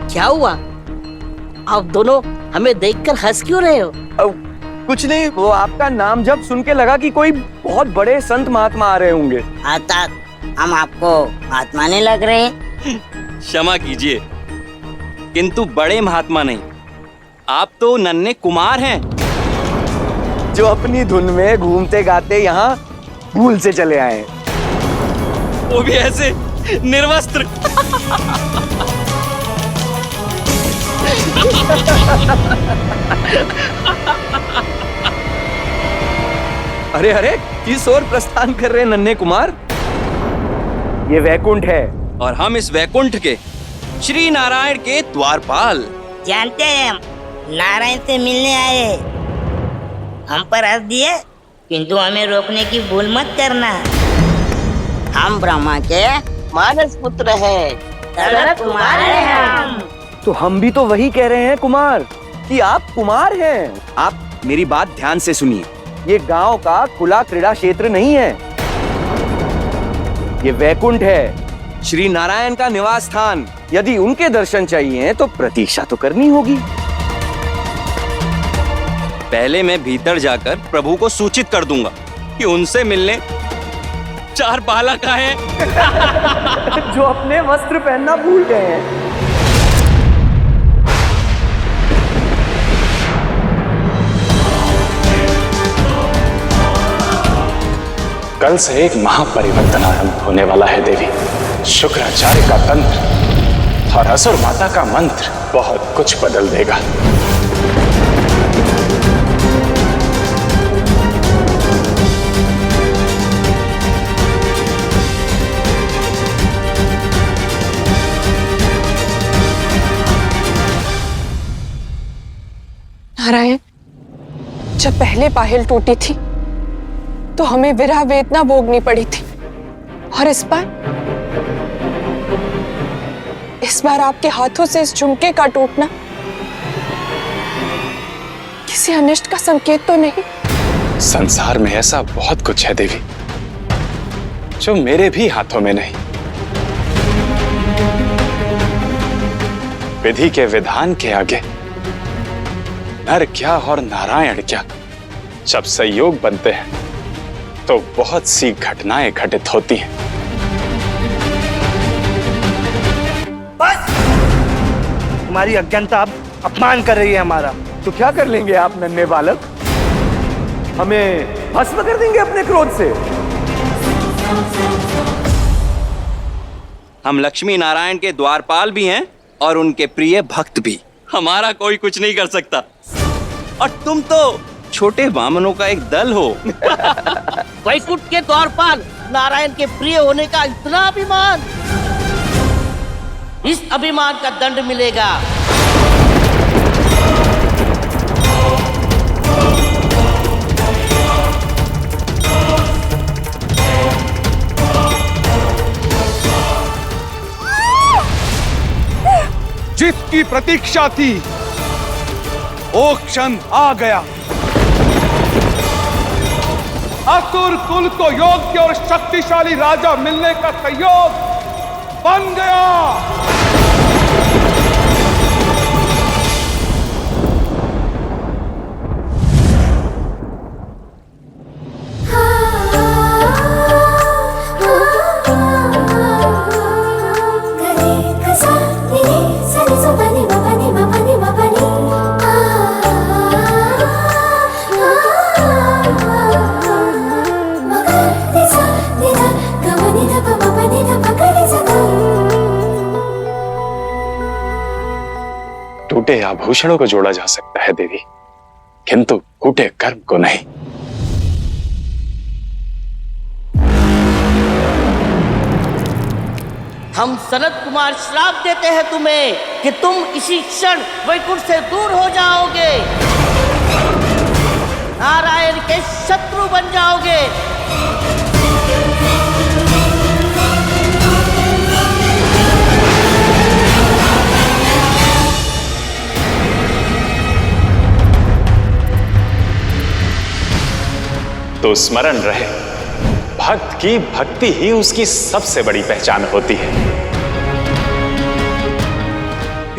क्या हुआ? आप दोनों हमें देखकर हंस क्यों रहे हो? कुछ नहीं, वो आपका नाम जब सुन के लगा कि कोई बहुत बड़े संत महात्मा आ रहे होंगे। अर्थात हम आपको महात्मा नहीं लग रहे? क्षमा कीजिए, किंतु बड़े महात्मा नहीं, आप तो नन्हे कुमार हैं जो अपनी धुन में घूमते गाते यहाँ भूल से चले आए, वो भी ऐसे निर्वस्त्र। अरे अरे, किस ओर प्रस्थान कर रहे हैं नन्हे कुमार? ये वैकुंठ है और हम इस वैकुंठ के श्री नारायण के द्वारपाल। जानते हैं, हम नारायण से मिलने आए। हम पर हंस दिए, किंतु हमें रोकने की भूल मत करना। हम ब्रह्मा के मानस पुत्र है, सनत कुमार हैं हम। तो हम भी तो वही कह रहे हैं कुमार, कि आप कुमार हैं। आप मेरी बात ध्यान से सुनिए। ये गांव का खुला क्रीड़ा क्षेत्र नहीं है, ये वैकुंठ है, श्री नारायण का निवास स्थान। यदि उनके दर्शन चाहिए तो प्रतीक्षा तो करनी होगी। पहले मैं भीतर जाकर प्रभु को सूचित कर दूंगा कि उनसे मिलने चार बालक आए जो अपने वस्त्र पहनना भूल गए हैं। कल से एक महापरिवर्तन आरंभ होने वाला है देवी। शुक्राचार्य का तंत्र और असुर माता का मंत्र बहुत कुछ बदल देगा। नारायण, जब पहले पायल टूटी थी तो हमें विरह वेदना भोगनी पड़ी थी, और इस बार आपके हाथों से इस झुमके का टूटना किसी अनिष्ट का संकेत तो नहीं? संसार में ऐसा बहुत कुछ है देवी जो मेरे भी हाथों में नहीं। विधि के विधान के आगे नर क्या और नारायण क्या, जब संयोग बनते हैं तो बहुत सी घटनाएं घटित होती हैं। बस, तुम्हारी अज्ञानता अब अपमान कर रही है हमारा। तो क्या कर लेंगे आप नन्हे बालक? हमें भस्म कर देंगे अपने क्रोध से? हम लक्ष्मी नारायण के द्वारपाल भी हैं और उनके प्रिय भक्त भी। हमारा कोई कुछ नहीं कर सकता, और तुम तो छोटे वामनों का एक दल हो। वैकुंठ के द्वारपाल नारायण के प्रिय होने का इतना अभिमान, इस अभिमान का दंड मिलेगा। जिसकी प्रतीक्षा थी वो क्षण आ गया। असुर कुल को योग्य और शक्तिशाली राजा मिलने का संयोग बन गया। टूटे आभूषणों को जोड़ा जा सकता है देवी, किंतु टूटे कर्म को नहीं। हम सनत कुमार श्राप देते हैं तुम्हें कि तुम इसी क्षण वैकुंठ से दूर हो जाओगे, नारायण के शत्रु बन जाओगे। तो स्मरण रहे, भक्त की भक्ति ही उसकी सबसे बड़ी पहचान होती है।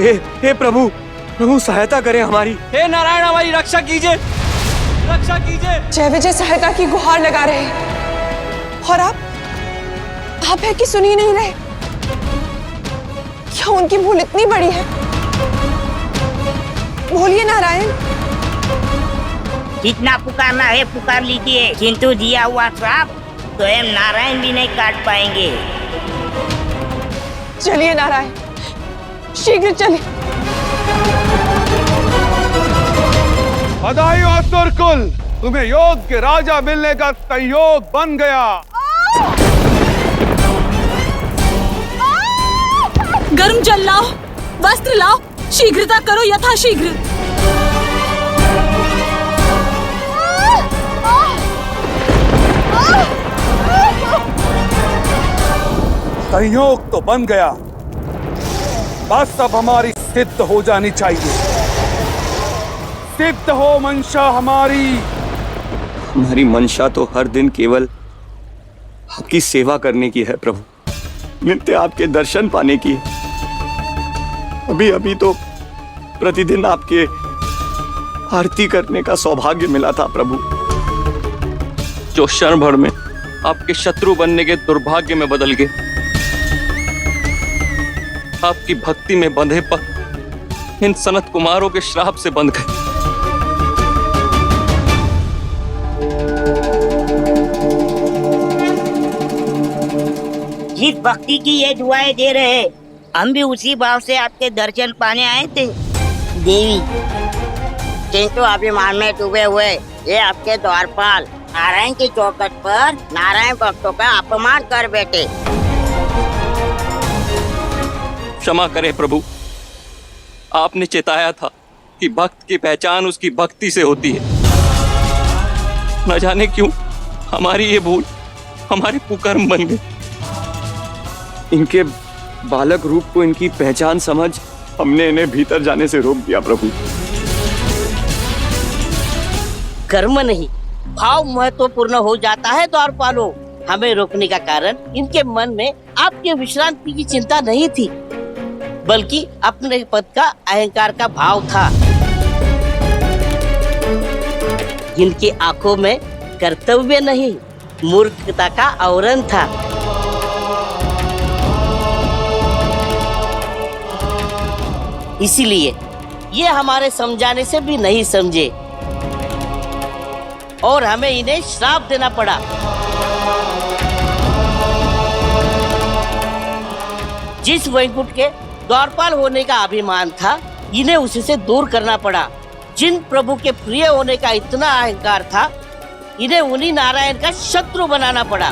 हे प्रभु, प्रभु सहायता करें हमारी। हे नारायण, हमारी रक्षा कीजिए, रक्षा कीजिए। जय विजय सहायता की गुहार लगा रहे हैं और आप है कि सुन ही नहीं रहे? क्या उनकी भूल इतनी बड़ी है? बोलिए नारायण। जितना पुकारना है पुकार लीजिए, किंतु दिया हुआ श्राप स्वयं नारायण भी नहीं काट पाएंगे। चलिए नारायण, शीघ्र चलिए। बधाई हो असुर कुल, तुम्हें योग के राजा मिलने का संयोग बन गया। गर्म जल लाओ, वस्त्र लाओ, शीघ्रता करो यथाशीघ्र। संयोग तो बन गया, बस अब हमारी सिद्ध हो जानी चाहिए। सिद्ध हो मंशा हमारी। हमारी मंशा तो हर दिन केवल आपकी सेवा करने की है प्रभु, नित्य आपके दर्शन पाने की। अभी अभी तो प्रतिदिन आपके आरती करने का सौभाग्य मिला था प्रभु, जो क्षण भर में आपके शत्रु बनने के दुर्भाग्य में बदल गए। आपकी भक्ति में बंधे पर इन सनत कुमारों के श्राप से बंध गए। जिस भक्ति की ये दुआएं दे रहे हैं, हम भी उसी भाव से आपके दर्शन पाने आए थे देवी। किंतु अभिमान में डूबे हुए ये आपके द्वारपाल नारायण की चौखट पर नारायण भक्तों का अपमान कर बैठे। क्षमा करें प्रभु, आपने चेताया था कि भक्त की पहचान उसकी भक्ति से होती है। न जाने क्यों हमारी ये भूल हमारे कुकर्म बन गई। इनके बालक रूप को इनकी पहचान समझ हमने इन्हें भीतर जाने से रोक दिया प्रभु। कर्म नहीं, भाव महत्वपूर्ण हो जाता है द्वारपालों। हमें रोकने का कारण इनके मन में आपके विश्रांति की चिंता नहीं थी, बल्कि अपने पद का अहंकार का भाव था। इनकी आंखों में कर्तव्य नहीं, मूर्खता का आवरण था। इसीलिए ये हमारे समझाने से भी नहीं समझे और हमें इन्हें श्राप देना पड़ा। जिस वैकुंठ के द्वारपाल होने का अभिमान था, इन्हें उसी से दूर करना पड़ा। जिन प्रभु के प्रिय होने का इतना अहंकार था, इन्हें उन्हीं नारायण का शत्रु बनाना पड़ा।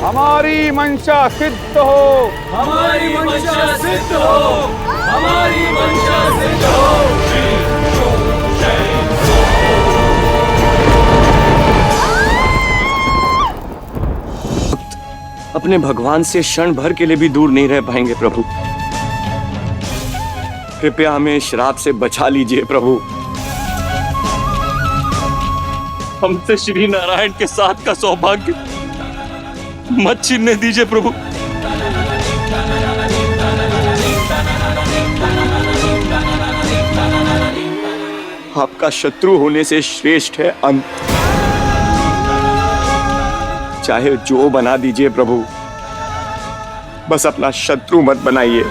हमारी मंशा सिद्ध हो, हमारी मंशा सिद्ध हो, हमारी मंशा सिद्ध हो। अपने भगवान से क्षण भर के लिए भी दूर नहीं रह पाएंगे प्रभु। कृपया हमें श्राप से बचा लीजिए प्रभु। हमसे श्री नारायण के साथ का सौभाग्य मत छीनने दीजिए प्रभु। आपका शत्रु होने से श्रेष्ठ है अंत। चाहे जो बना दीजिए प्रभु, बस अपना शत्रु मत बनाइए।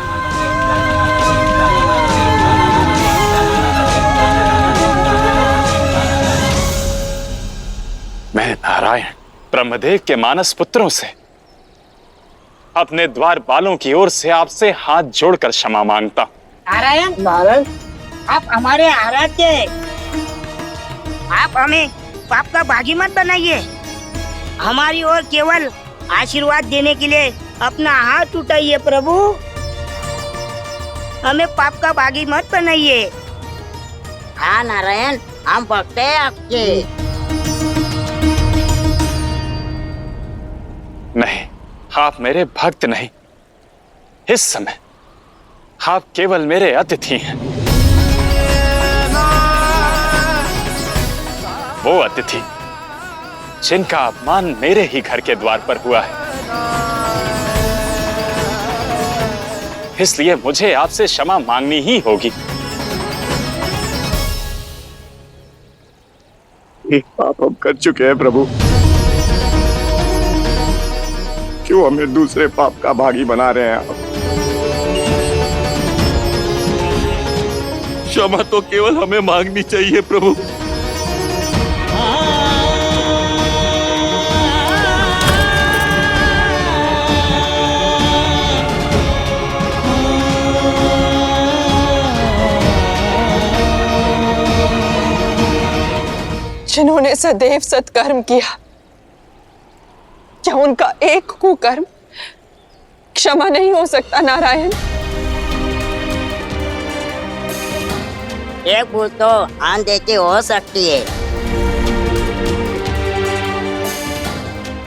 मैं नारायण ब्रह्मदेव के मानस पुत्रों से अपने द्वारपालों की ओर से आपसे हाथ जोड़कर क्षमा मांगता हूं। नारायण, आप हमारे आराध्य हैं। आप हमें पाप का भागी मत बनाइए। हमारी ओर केवल आशीर्वाद देने के लिए अपना हाथ उठाइए प्रभु। हमें पाप का भागी मत बनाइए। हाँ नारायण, हम भक्त हैं आपके। नहीं, आप मेरे भक्त नहीं, इस समय आप केवल मेरे अतिथि हैं। वो अतिथि जिनका अपमान मेरे ही घर के द्वार पर हुआ है। इसलिए मुझे आपसे क्षमा मांगनी ही होगी। एक पाप हम कर चुके हैं प्रभु, क्यों हमें दूसरे पाप का भागी बना रहे हैं आप? क्षमा तो केवल हमें मांगनी चाहिए प्रभु। जिन्होंने सदैव सत्कर्म किया, क्या उनका एक कुकर्म क्षमा नहीं हो सकता नारायण? एक भूल तो आन देती हो सकती है।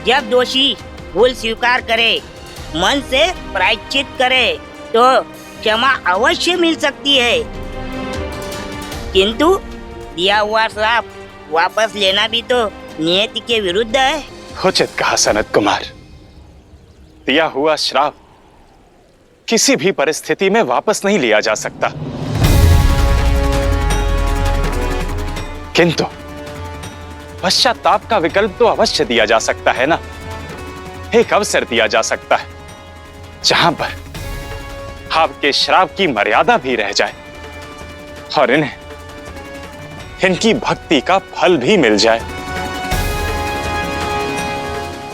जब दोषी भूल स्वीकार करे, मन से प्रायश्चित करे, तो क्षमा अवश्य मिल सकती है। किंतु दिया हुआ श्राप वापस लेना भी तो नियति के विरुद्ध है। उचित कहा सनत कुमार। दिया हुआ श्राप किसी भी परिस्थिति में वापस नहीं लिया जा सकता, किंतु पश्चाताप का विकल्प तो अवश्य दिया जा सकता है ना। एक अवसर दिया जा सकता है जहां पर आपके श्राप की मर्यादा भी रह जाए और इनकी भक्ति का फल भी मिल जाए।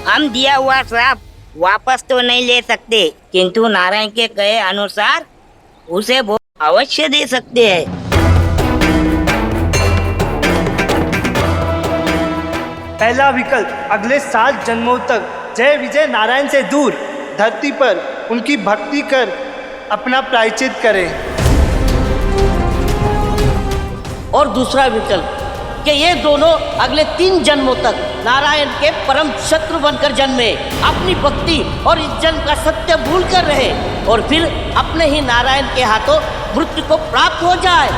हम दिया हुआ श्राप वापस तो नहीं ले सकते, किंतु नारायण के कहे अनुसार उसे वो अवश्य दे सकते हैं। पहला विकल्प अगले 7 जन्मों तक जय विजय नारायण से दूर धरती पर उनकी भक्ति कर अपना प्रायश्चित करें। और दूसरा विकल्प कि ये दोनों अगले 3 जन्मों तक नारायण के परम शत्रु बनकर जन्मे, अपनी भक्ति और इस जन्म का सत्य भूल कर रहे और फिर अपने ही नारायण के हाथों मृत्यु को प्राप्त हो जाए।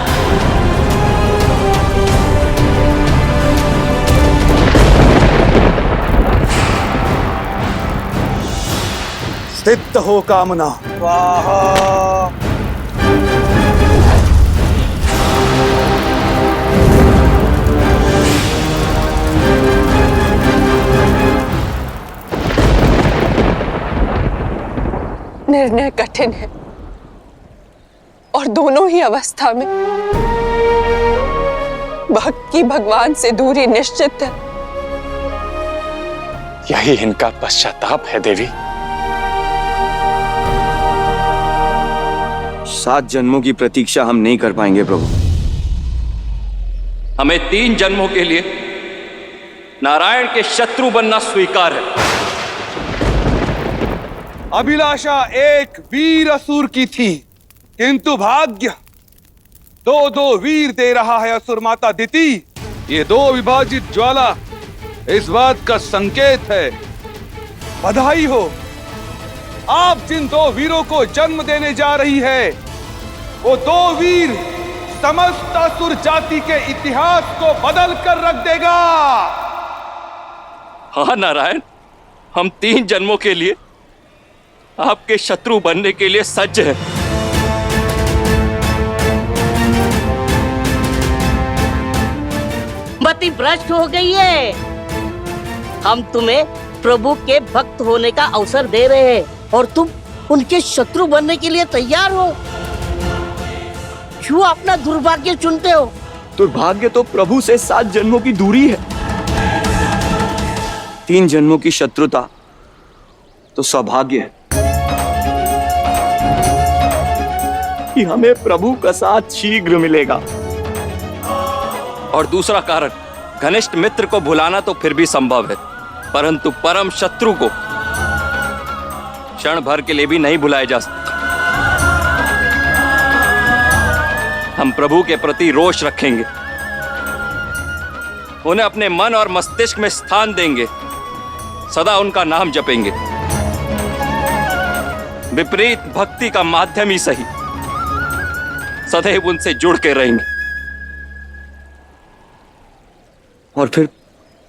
सिद्ध हो कामना। निर्णय कठिन है और दोनों ही अवस्था में भक्त की भगवान से दूरी निश्चित है। यही इनका पश्चाताप है देवी। 7 जन्मों की प्रतीक्षा हम नहीं कर पाएंगे प्रभु। हमें 3 जन्मों के लिए नारायण के शत्रु बनना स्वीकार है। अभिलाषा एक वीर असुर की थी, किंतु भाग्य 2 वीर दे रहा है असुर माता दिति। ये 2 विभाजित ज्वाला इस बात का संकेत है। बधाई हो, आप जिन 2 वीरों को जन्म देने जा रही है, वो 2 वीर समस्त असुर जाति के इतिहास को बदल कर रख देगा। हाँ नारायण, हम 3 जन्मों के लिए आपके शत्रु बनने के लिए सज्ज हैं। मति भ्रष्ट हो गई है। हम तुम्हें प्रभु के भक्त होने का अवसर दे रहे हैं और तुम उनके शत्रु बनने के लिए तैयार हो। क्यों अपना दुर्भाग्य चुनते हो? दुर्भाग्य तो प्रभु से 7 जन्मों की दूरी है। 3 जन्मों की शत्रुता तो सौभाग्य है कि हमें प्रभु का साथ शीघ्र मिलेगा। और दूसरा कारण, घनिष्ठ मित्र को भुलाना तो फिर भी संभव है, परंतु परम शत्रु को क्षण भर के लिए भी नहीं भुलाया जा सकता। हम प्रभु के प्रति रोष रखेंगे, उन्हें अपने मन और मस्तिष्क में स्थान देंगे, सदा उनका नाम जपेंगे। विपरीत भक्ति का माध्यम ही सही, सदैव उनसे जुड़ के रहेंगे। और फिर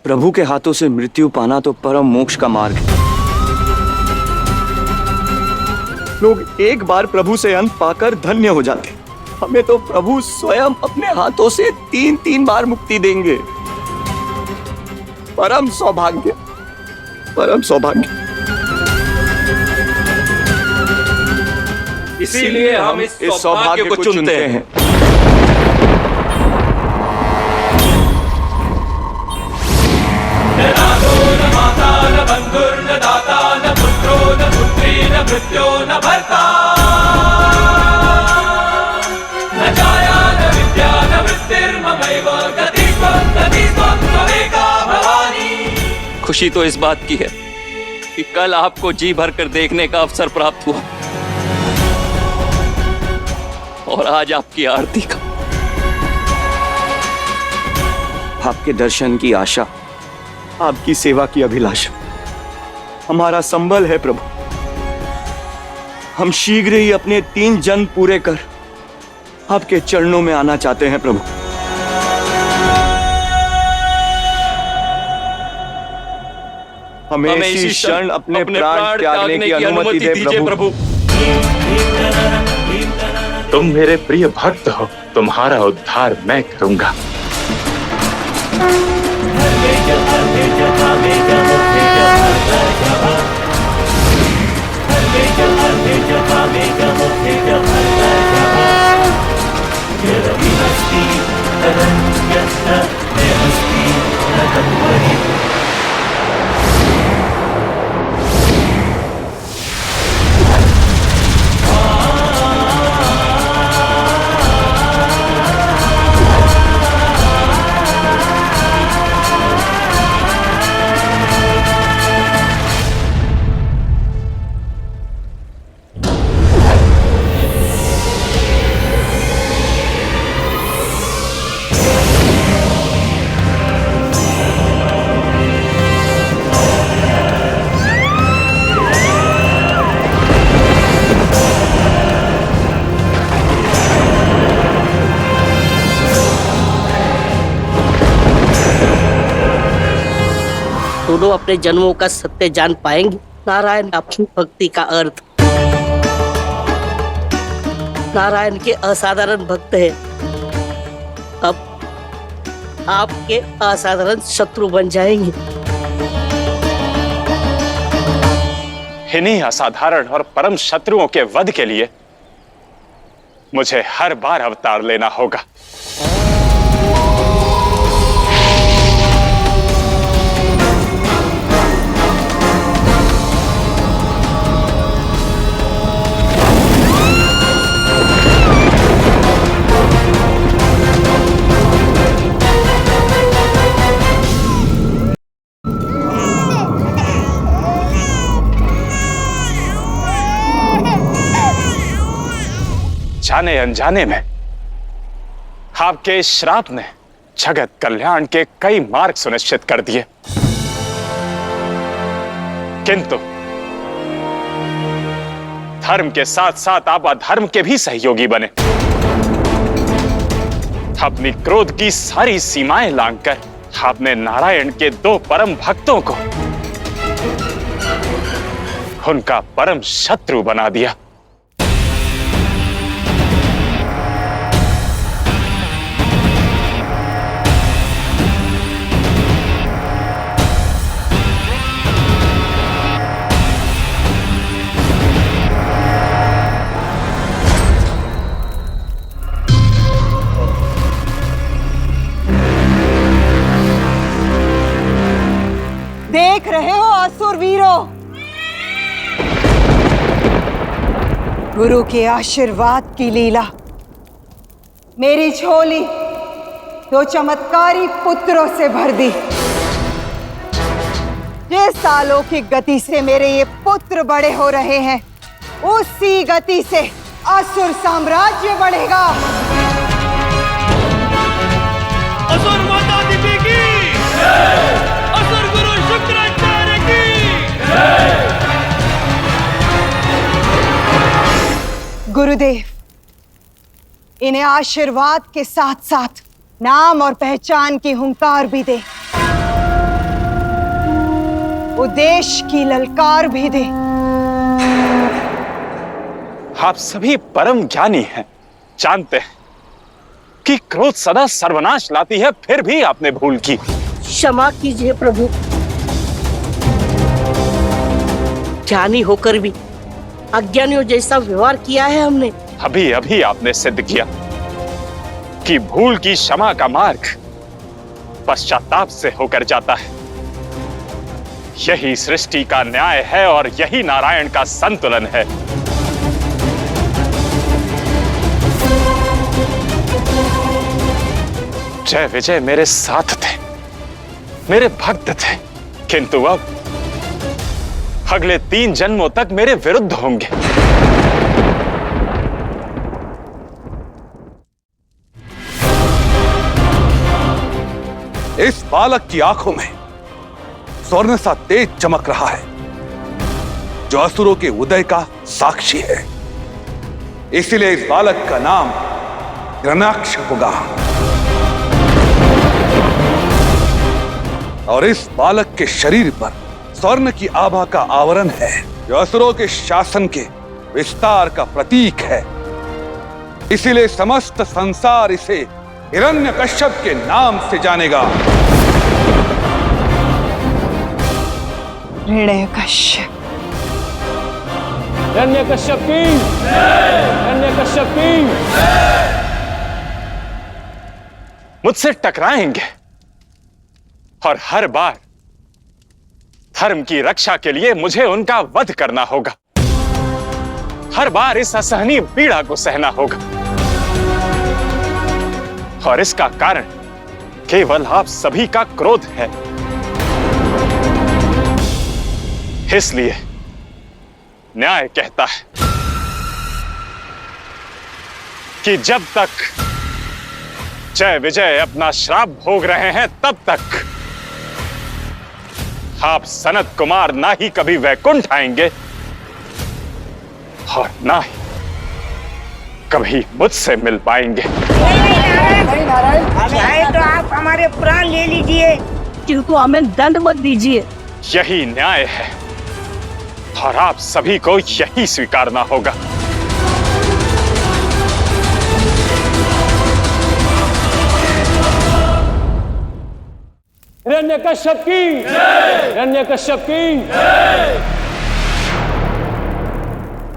प्रभु के हाथों से मृत्यु पाना तो परम मोक्ष का मार्ग है। लोग एक बार प्रभु से अंत पाकर धन्य हो जाते, हमें तो प्रभु स्वयं अपने हाथों से 3-3 बार मुक्ति देंगे। परम सौभाग्य, परम सौभाग्य। इसीलिए हम इस सौभाग्य को चुनते हैं। खुशी तो इस बात की है कि कल आपको जी भर कर देखने का अवसर प्राप्त हुआ और आज आपकी आरती का। आपके दर्शन की आशा, आपकी सेवा की अभिलाषा हमारा संबल है प्रभु। हम शीघ्र ही अपने 3 जन्म पूरे कर आपके चरणों में आना चाहते हैं प्रभु। हमें इसी क्षण अपने प्राण त्यागने की अनुमति दे प्रभु। तुम मेरे प्रिय भक्त हो, तुम्हारा उद्धार मैं करूंगा। दोनों अपने जन्मों का सत्य जान पाएंगे। नारायण अपनी भक्ति का अर्थ, नारायण के असाधारण भक्त हैं, अब आपके असाधारण शत्रु बन जाएंगे। इन्हीं असाधारण और परम शत्रुओं के वध के लिए मुझे हर बार अवतार लेना होगा। जाने अनजाने में आपके श्राप ने जगत कल्याण के कई मार्ग सुनिश्चित कर दिए, किंतु धर्म के साथ साथ आप अधर्म के भी सहयोगी बने। अपनी क्रोध की सारी सीमाएं लांघकर आपने नारायण के 2 परम भक्तों को उनका परम शत्रु बना दिया। देख रहे हो असुर वीरों, गुरु के आशीर्वाद की लीला। मेरी झोली 2 चमत्कारी पुत्रों से भर दी। जिस सालों की गति से मेरे ये पुत्र बड़े हो रहे हैं, उसी गति से असुर साम्राज्य बढ़ेगा। असुर माता दिति की, असुर गुरु शुक्राचार्य की। गुरुदेव, इन्हें आशीर्वाद के साथ साथ नाम और पहचान की हुंकार भी दे। वो देश की ललकार भी दे। आप सभी परम ज्ञानी हैं, जानते हैं कि क्रोध सदा सर्वनाश लाती है, फिर भी आपने भूल की। क्षमा कीजिए प्रभु, ज्ञानी होकर भी अज्ञानियों जैसा व्यवहार किया है हमने। अभी अभी आपने सिद्ध किया कि भूल की क्षमा का मार्ग पश्चाताप से होकर जाता है। यही सृष्टि का न्याय है और यही नारायण का संतुलन है। जय विजय मेरे साथ थे, मेरे भक्त थे, किंतु अब अगले 3 जन्मों तक मेरे विरुद्ध होंगे। इस बालक की आंखों में स्वर्ण सा तेज चमक रहा है, जो असुरों के उदय का साक्षी है। इसीलिए इस बालक का नाम हिरण्याक्ष होगा। और इस बालक के शरीर पर स्वर्ण की आभा का आवरण है, जो असुरों के शासन के विस्तार का प्रतीक है। इसीलिए समस्त संसार इसे हिरण्यकश्यप के नाम से जानेगा। हिरण्यकश्यप। हिरण्यकश्यप की हिरण्यकश्यप की। मुझसे टकराएंगे और हर बार धर्म की रक्षा के लिए मुझे उनका वध करना होगा। हर बार इस असहनीय पीड़ा को सहना होगा, और इसका कारण केवल आप सभी का क्रोध है। इसलिए न्याय कहता है कि जब तक जय विजय अपना श्राप भोग रहे हैं, तब तक आप सनत कुमार ना ही कभी वैकुंठ आएंगे और ना ही कभी मुझसे मिल पाएंगे। चाहे तो आप हमारे प्राण ले लीजिए, किंतु हमें दंड मत दीजिए। यही न्याय है और आप सभी को यही स्वीकारना होगा। हिरण्यकश्यप की हिरण्यकश्यप की।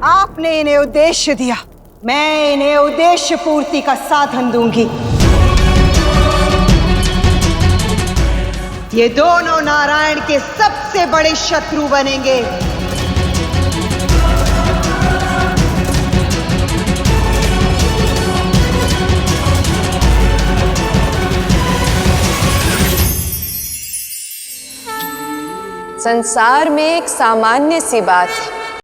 आपने इन्हें उद्देश्य दिया, मैं इन्हें उद्देश्य पूर्ति का साधन दूंगी। ये दोनों नारायण के सबसे बड़े शत्रु बनेंगे। संसार में एक सामान्य सी बात है